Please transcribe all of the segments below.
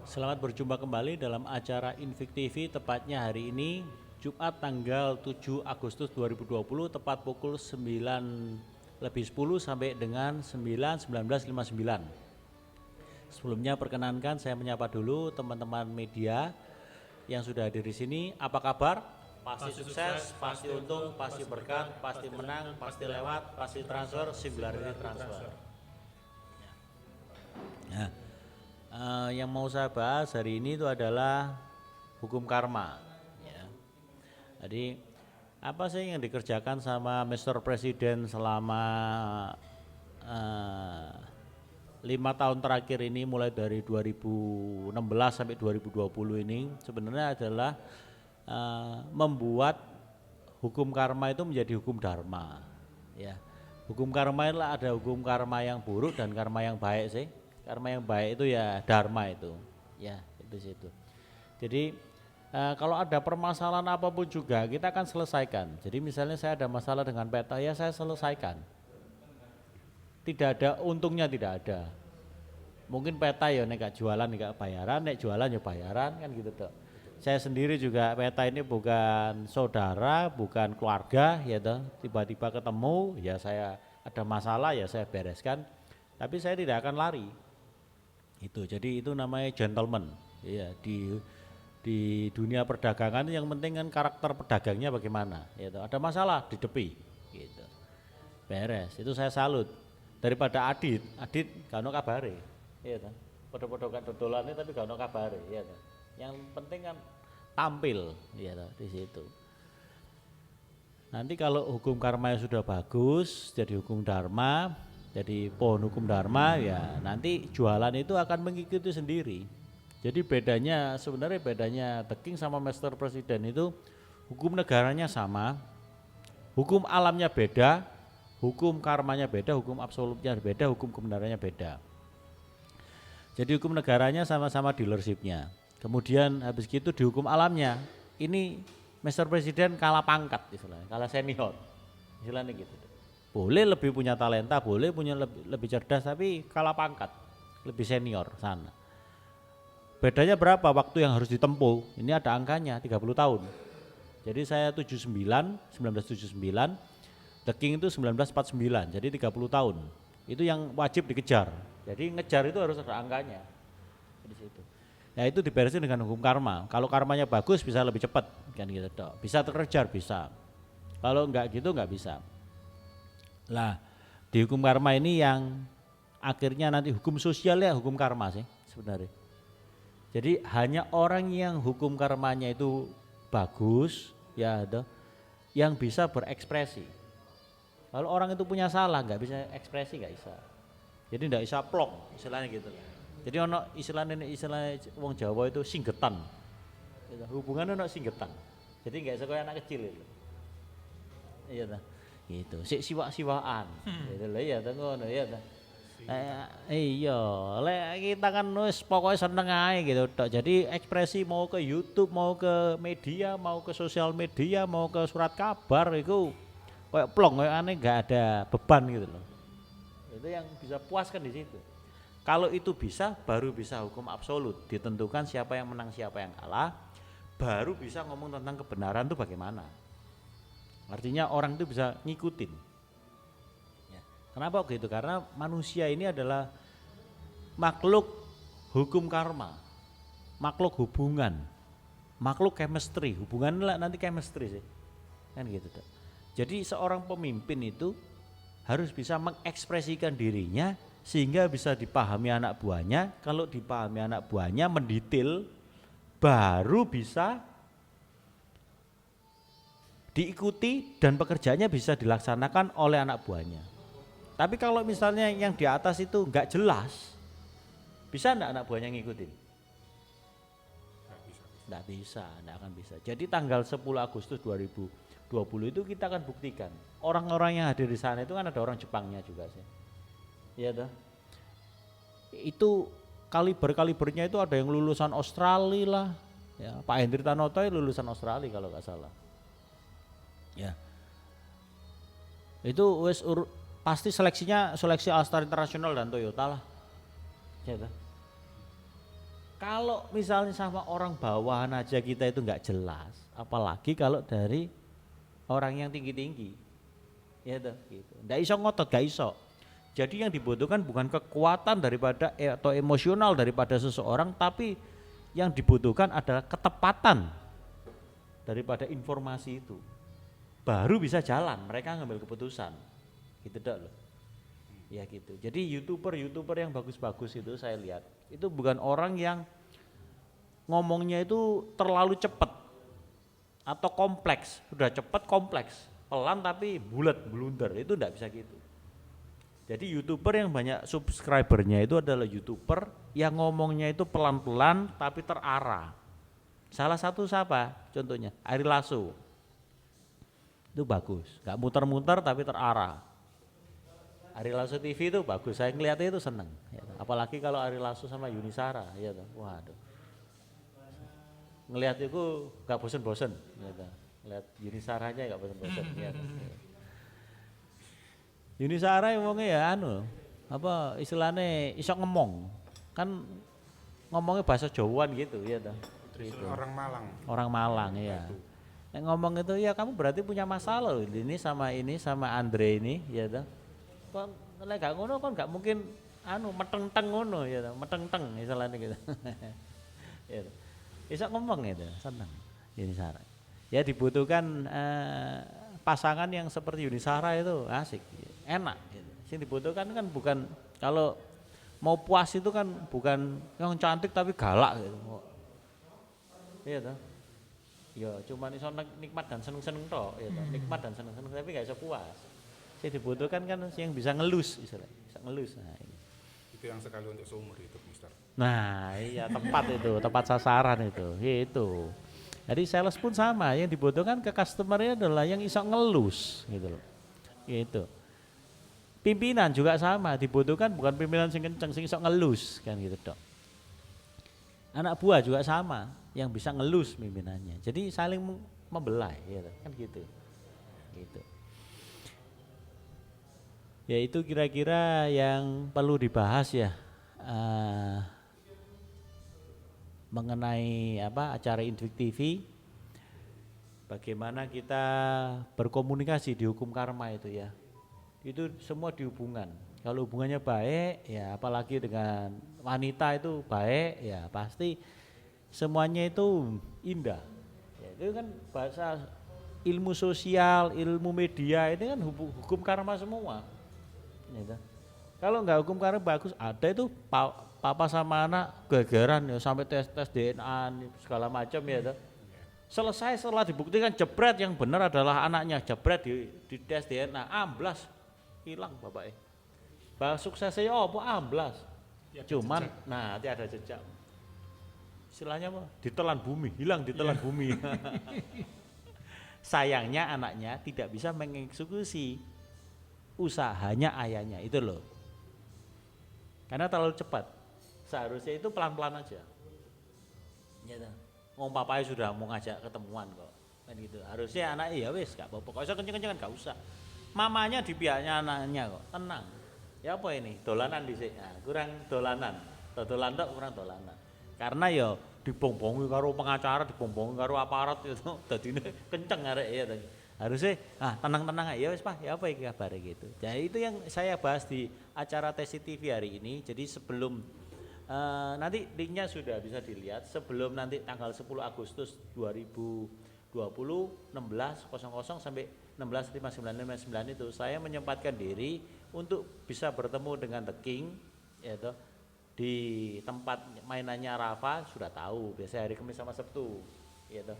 Selamat berjumpa kembali dalam acara Invik TV, tepatnya hari ini Jumat tanggal 7 Agustus 2020 tepat pukul 9:10 sampai dengan 19:59. Sebelumnya perkenankan saya menyapa dulu teman-teman media yang sudah hadir di sini. Apa kabar? Pasti sukses, pasti untung, pasti berkat, pasti menang, pasti lewat, pasti transfer, singularity transfer. Nah, yang mau saya bahas hari ini itu adalah hukum karma. Ya. Jadi apa sih yang dikerjakan sama Mr. Presiden selama 5 tahun terakhir ini, mulai dari 2016 sampai 2020 ini sebenarnya adalah membuat hukum karma itu menjadi hukum dharma. Ya. Hukum karma adalah ada hukum karma yang buruk dan karma yang baik sih. Karma yang baik itu ya dharma itu, ya itu situ. Jadi kalau ada permasalahan apapun juga kita akan selesaikan. Jadi misalnya saya ada masalah dengan peta, ya saya selesaikan. Tidak ada untungnya, tidak ada. Mungkin peta ya nek jualan nek bayaran, nek jualan ya bayaran kan gitu toh. Saya sendiri juga peta ini bukan saudara, bukan keluarga ya toh. Tiba-tiba ketemu ya saya ada masalah ya saya bereskan. Tapi saya tidak akan lari. Itu jadi itu namanya gentleman ya di dunia perdagangan. Yang penting kan karakter pedagangnya bagaimana gitu. Ada masalah didepi gitu, beres. Itu saya salut daripada Adit gak ono kabare gitu. Podo-podo kan dodolannya tapi gak ono kabare gitu. Yang penting kan tampil gitu di situ. Nanti kalau hukum karma sudah bagus jadi hukum dharma, jadi pohon hukum dharma, ya nanti jualan itu akan mengikuti sendiri. Jadi sebenarnya bedanya The King sama Master Presiden itu hukum negaranya sama, hukum alamnya beda, hukum karmanya beda, hukum absolutnya beda, hukum kebenarannya beda. Jadi hukum negaranya sama-sama dealershipnya. Kemudian habis gitu di hukum alamnya ini Master Presiden kalah pangkat istilahnya, kalah senior istilahnya gitu. Boleh lebih punya talenta, boleh punya lebih cerdas, tapi kalah pangkat, lebih senior sana. Bedanya berapa waktu yang harus ditempuh? Ini ada angkanya 30 tahun. Jadi saya 1979, The King itu 1949, jadi 30 tahun. Itu yang wajib dikejar. Jadi ngejar itu harus ada angkanya. Di situ. Ya itu diberesin dengan hukum karma. Kalau karmanya bagus bisa lebih cepat kan gitu. Bisa terkejar bisa. Kalau enggak gitu enggak bisa. Lah di hukum karma ini yang akhirnya nanti hukum sosial ya hukum karma sih sebenarnya. Jadi hanya orang yang hukum karmanya itu bagus ya ada yang bisa berekspresi. Kalau orang itu punya salah nggak bisa ekspresi, nggak bisa. Jadi nggak bisa plong istilahnya gitu. Jadi ono istilah wong Jawa itu singgetan. Hubungannya ono singgetan. Jadi nggak sekolah anak kecil itu. Iya dah. Gitu, siwak-siwaan gitu lho ya ta ngono ya ta. Iya, lek kita kan wis pokoke seneng ae gitu tok. Jadi ekspresi mau ke YouTube, mau ke media, mau ke sosial media, mau ke surat kabar itu kayak plong, kayak aneh gak ada beban gitu loh. Itu yang bisa puaskan di situ. Kalau itu bisa, baru bisa hukum absolut, ditentukan siapa yang menang, siapa yang kalah, baru bisa ngomong tentang kebenaran itu bagaimana. Artinya orang itu bisa ngikutin. Ya. Kenapa gitu? Karena manusia ini adalah makhluk hukum karma, makhluk hubungan, makhluk chemistry. Hubungan nanti chemistry sih, kan gitu. Jadi seorang pemimpin itu harus bisa mengekspresikan dirinya sehingga bisa dipahami anak buahnya. Kalau dipahami anak buahnya mendetail, baru bisa diikuti dan pekerjaannya bisa dilaksanakan oleh anak buahnya. Tapi kalau misalnya yang di atas itu enggak jelas, bisa enggak anak buahnya ngikutin? Enggak bisa, enggak akan bisa. Jadi tanggal 10 Agustus 2020 itu kita akan buktikan. Orang-orang yang hadir di sana itu kan ada orang Jepangnya juga sih. Iya toh? Itu kalibernya itu ada yang lulusan Australia lah. Ya, Pak Hendri Tanoto lulusan Australia kalau enggak salah. Ya, itu pasti seleksi Alstar International dan Toyota lah, ya, Kalau misalnya sama orang bawahan aja kita itu nggak jelas, apalagi kalau dari orang yang tinggi-tinggi, ya tuh, gitu. Nggak iso ngotot, nggak iso. Jadi yang dibutuhkan bukan kekuatan daripada atau emosional daripada seseorang, tapi yang dibutuhkan adalah ketepatan daripada informasi itu. Baru bisa jalan, mereka ngambil keputusan. Gitu dok loh. Ya gitu. Jadi YouTuber yang bagus-bagus itu saya lihat, itu bukan orang yang ngomongnya itu terlalu cepat atau kompleks. Udah cepat kompleks, pelan tapi bulat blunder, itu enggak bisa gitu. Jadi YouTuber yang banyak subscribernya itu adalah YouTuber yang ngomongnya itu pelan-pelan tapi terarah. Salah satu siapa? Contohnya Ari Lasso. Itu bagus, nggak muter-muter tapi terarah. Ari Lasso TV itu bagus, saya ngeliatnya itu seneng. Ya, apalagi kalau Ari Lasso sama Yuni Shara, ya, waduh. Ngeliat itu nggak bosen-bosen, ya, ngeliat Yuni Sharanya nggak bosen-bosen. Ya, Yuni Shara ngomongnya ya apa istilahnya isok ngomong, kan ngomongnya bahasa Jawaan gitu, ya toh. Orang Malang. Orang Malang ya. Yang ngomong itu ya kamu berarti punya masalah loh ini sama Andre ini, ya toh. Kok lek gak ngono kan gak mungkin meteng-teng ngono ya toh, meteng-teng istilahnya gitu. Ya toh. Isok ngomong itu senang Yuni Shara. Ya dibutuhkan pasangan yang seperti Yuni Shara itu asik. Enak gitu. Yang dibutuhkan kan bukan kalau mau puas itu kan bukan yang cantik tapi galak gitu. Iya toh. Ya cuma iso nikmat dan seneng-seneng toh, ya toh. Nikmat dan seneng-seneng tapi gak iso puas. Yang dibutuhkan kan yang bisa ngelus istilahnya, bisa ngelus. Nah, ini. Itu yang sekali untuk seumur itu, Mister. Nah, iya tepat itu, tepat sasaran itu. Itu. Jadi sales pun sama, yang dibutuhkan ke customernya adalah yang iso ngelus gitu loh. Gitu. Pimpinan juga sama, dibutuhkan bukan pimpinan sing kenceng sing iso ngelus kan gitu dok. Anak buah juga sama, yang bisa ngelus pimpinannya. Jadi saling membelai gitu, kan gitu. Gitu. Ya itu kira-kira yang perlu dibahas ya mengenai acara Induk TV. Bagaimana kita berkomunikasi di hukum karma itu ya. Itu semua dihubungan. Kalau hubungannya baik ya apalagi dengan wanita itu baik ya pasti semuanya itu indah. Ya, itu kan bahasa ilmu sosial, ilmu media ini kan hukum karma semua. Ya, kalau enggak hukum karma bagus ada itu papa sama anak gegeran ya sampai tes DNA segala macam ya. Selesai setelah dibuktikan jebret yang benar adalah anaknya, jebret di tes DNA amblas hilang bapaknya. Bah suksesnya apa amblas. Cuman jejak. Nah ada jejak. Istilahnya apa? Ditelan bumi, hilang ditelan bumi. Sayangnya anaknya tidak bisa mengeksekusi usahanya ayahnya itu loh. Karena terlalu cepat. Seharusnya itu pelan-pelan aja. Ya, ngomong papanya sudah mau ngajak ketemuan kok. Kan gitu. Harusnya anak ya wis gak apa-apa. Kok iso kenceng-kencengan gak usah. Mamanya di pihaknya anaknya kok, tenang. Ya apa ini? Dolanan dhisik. Nah, kurang dolanan. Dodolan tok kurang dolanan. Karena ya dibongbongi karo pengacara, dibongbongi karo aparat itu dadine kenceng arek ya. Harusnya tenang-tenang aja ya wis Pak, ya apa iki kabare gitu. Jadi itu yang saya bahas di acara Tesi TV hari ini. Jadi sebelum nanti linknya sudah bisa dilihat sebelum nanti tanggal 10 Agustus 2020 16.00 sampai 16.59 itu saya menyempatkan diri untuk bisa bertemu dengan The King yaitu di tempat mainannya Rafa sudah tahu biasanya hari Kamis sama Sabtu yaitu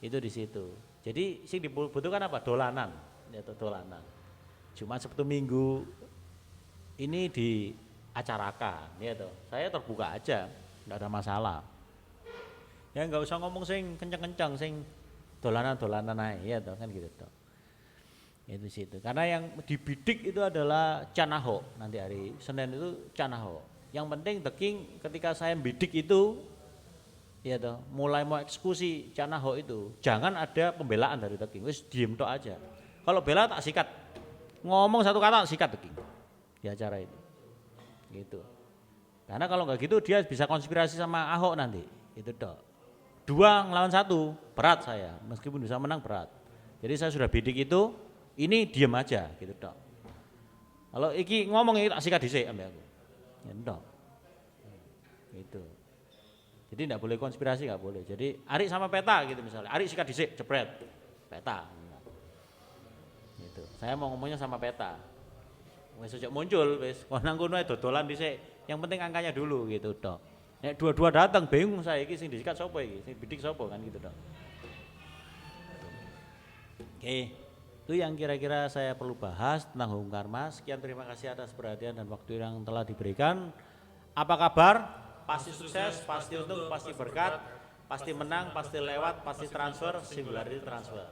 itu di situ. Jadi sing dibutuhkan apa? Dolanan yaitu dolanan. Cuma Sabtu Minggu ini di acarakan ya toh. Saya terbuka aja, enggak ada masalah. Ya enggak usah ngomong sing kenceng-kenceng sing dolanan-dolanan ae ya toh kan gitu toh. Itu situ. Karena yang dibidik itu adalah Canaho nanti hari Senin itu Canaho. Yang penting The King ketika saya bidik itu ya toh, mulai mau eksekusi Canaho itu, jangan ada pembelaan dari The King. Wis diem tok aja. Kalau bela tak sikat. Ngomong satu kata tak sikat The King. Di acara itu. Gitu. Karena kalau nggak gitu dia bisa konspirasi sama Ahok nanti, itu dok. 2 ngelawan 1, berat saya, meskipun bisa menang berat. Jadi saya sudah bidik itu, ini diam aja gitu dok. Kalau iki ngomong ini tak sikat dhisik ambek aku. Ya dok. Itu. Jadi enggak boleh konspirasi, enggak boleh. Jadi Ari sama peta gitu misalnya. Ari sikat dhisik, jepret. Peta. Gitu. Saya mau ngomongnya sama peta. Wis sejak muncul wis nang kono ae dodolan dhisik. Yang penting angkanya dulu gitu, Dok. Nek dua-dua datang bingung saya iki sing disikat sapa iki? Sing bidik sapa kan gitu, Dok. Oke. Itu yang kira-kira saya perlu bahas tentang hukum karma. Sekian, terima kasih atas perhatian dan waktu yang telah diberikan. Apa kabar? Pasti sukses, pasti untung, pasti berkat, pasti menang, pasti lewat, pasti transfer, singularity transfer.